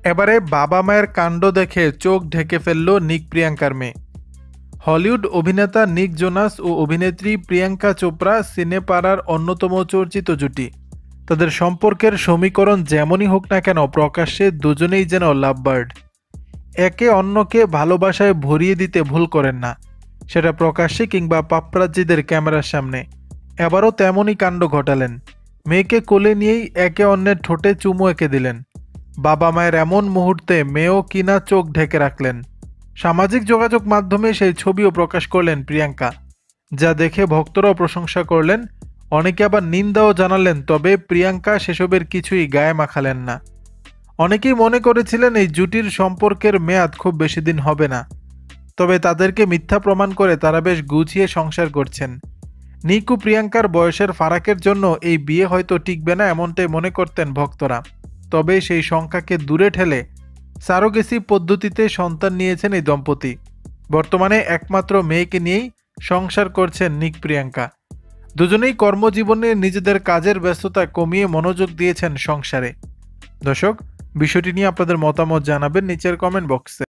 এবারে বাবা মায়ের কাণ্ড দেখে চোখ ঢেকে ফেলল নিক প্রিয়াঙ্কার মেয়ে। হলিউড অভিনেতা নিক জোনাস ও অভিনেত্রী প্রিয়াঙ্কা চোপড়া সিনেপাড়ার অন্যতম চর্চিত জুটি। তাদের সম্পর্কের সমীকরণ যেমনই হোক না কেন, প্রকাশ্যে দুজনেই যেন লাভবার্ড। একে অন্যকে ভালোবাসায় ভরিয়ে দিতে ভুল করেন না, সেটা প্রকাশ্যে কিংবা পাপ্পারাজ্জিদের ক্যামেরার সামনে। এবারও তেমনই কাণ্ড ঘটালেন। মেয়েকে কোলে নিয়েই একে অন্যের ঠোঁটে চুমু এঁকে দিলেন। বাবা মায়ের এমন মুহূর্তে মেয়েও কিনা চোখ ঢেকে রাখলেন। সামাজিক যোগাযোগ মাধ্যমে সেই ছবিও প্রকাশ করলেন প্রিয়াঙ্কা, যা দেখে ভক্তরাও প্রশংসা করলেন, অনেকে আবার নিন্দাও জানালেন। তবে প্রিয়াঙ্কা সেসবের কিছুই গায়ে মাখালেন না। অনেকেই মনে করেছিলেন এই জুটির সম্পর্কের মেয়াদ খুব বেশি দিন হবে না, তবে তাদেরকে মিথ্যা প্রমাণ করে তারা বেশ গুছিয়ে সংসার করছেন। নিক ও প্রিয়াঙ্কার বয়সের ফারাকের জন্য এই বিয়ে হয়তো টিকবে না, এমনটাই মনে করতেন ভক্তরা। তবে সেই সংখ্যাকে দূরে ঠেলে সারোগেসি পদ্ধতিতে সন্তান নিয়েছেন এই দম্পতি। বর্তমানে একমাত্র মেয়েকে নিয়েই সংসার করছেন নিক প্রিয়াঙ্কা। দুজনেই কর্মজীবনে নিজেদের কাজের ব্যস্ততা কমিয়ে মনোযোগ দিয়েছেন সংসারে। দর্শক, বিষয়টি নিয়ে আপনাদের মতামত জানাবেন নিচের কমেন্ট বক্সে।